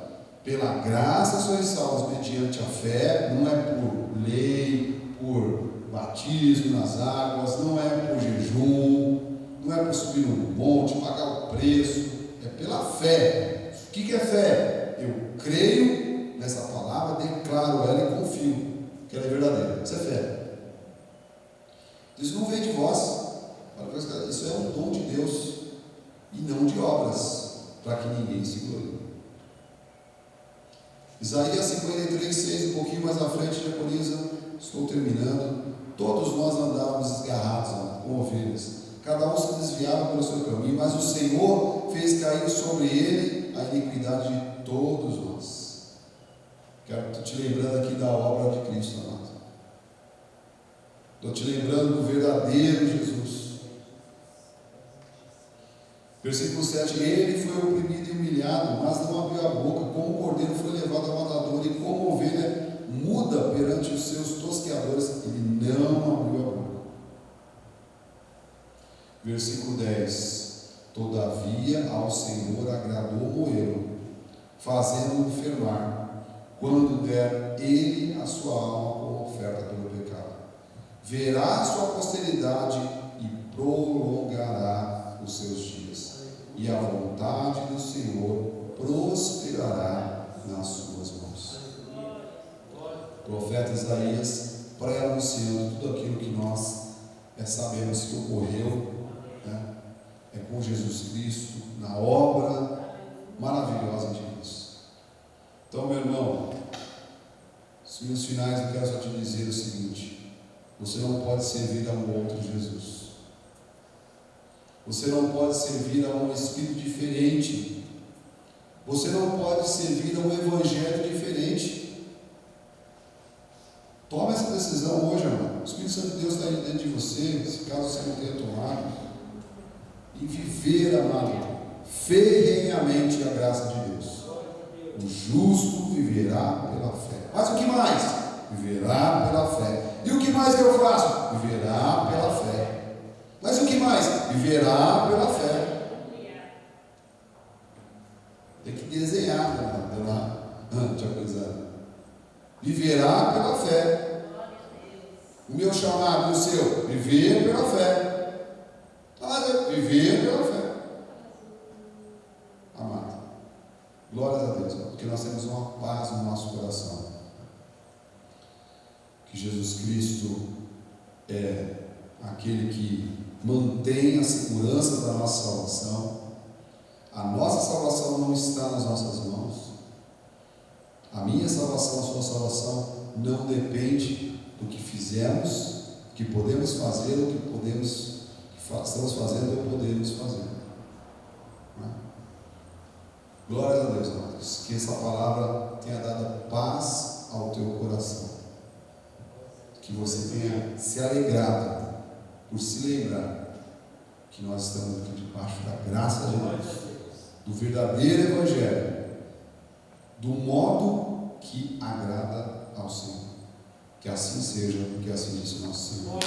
pela graça sois salvos mediante a fé, não é por lei, por batismo nas águas, não é por jejum, não é por subir no monte, pagar o preço, é pela fé. O que é fé? Eu creio nessa palavra, declaro ela e confio que ela é verdadeira. Isso é fé. Isso não vem de vós. Isso é um dom de Deus e não de obras, para que ninguém se glorie. Isaías 53:6, um pouquinho mais à frente, diaconisa, estou terminando. Todos nós andávamos desgarrados, como ovelhas, cada um se desviava pelo seu caminho, mas o Senhor fez cair sobre ele a iniquidade de todos nós. Estou te lembrando aqui da obra de Cristo, amado. Estou te lembrando do verdadeiro Jesus. Versículo 7, ele foi oprimido e humilhado, mas não abriu a boca, como o cordeiro foi levado ao matador, e como ovelha muda perante os seus tosqueadores, ele não abriu a boca. Versículo 10, todavia ao Senhor agradou moê-lo, fazendo-o enfermar, quando der ele a sua alma como oferta pelo pecado. Verá a sua posteridade e prolongará os seus dias, e a vontade do Senhor prosperará nas suas mãos. O profeta Isaías pré-anunciando tudo aquilo que nós sabemos que ocorreu, né? É com Jesus Cristo, na obra maravilhosa de Deus. Então, meu irmão, nos finais eu quero só te dizer o seguinte: você não pode servir a um outro Jesus. Você não pode servir a um espírito diferente. Você não pode servir a um evangelho diferente. Toma essa decisão hoje, irmão. O Espírito Santo de Deus está aí dentro de você, se caso você não tenha tomado. E viver, amado, ferrenhamente a graça de Deus. O justo viverá pela fé. Mas o que mais? Viverá pela fé. E o que mais que eu faço? Viverá pela fé. Mas o que mais? Viverá pela fé. Tem que desenhar viverá pela fé. O meu chamado e o seu, viver pela fé. Viver pela fé. Amado, glórias a Deus, porque nós temos uma paz no nosso coração. Que Jesus Cristo é aquele que mantém a segurança da nossa salvação. A nossa salvação não está nas nossas mãos. A minha salvação, a sua salvação não depende do que fizemos, do que podemos fazer, do que estamos fazendo ou podemos fazer. Glória a Deus, amados. Que essa palavra tenha dado paz ao teu coração. Que você tenha se alegrado por se lembrar que nós estamos aqui debaixo da graça de Deus, do verdadeiro Evangelho, do modo que agrada ao Senhor. Que assim seja, porque assim disse o nosso Senhor.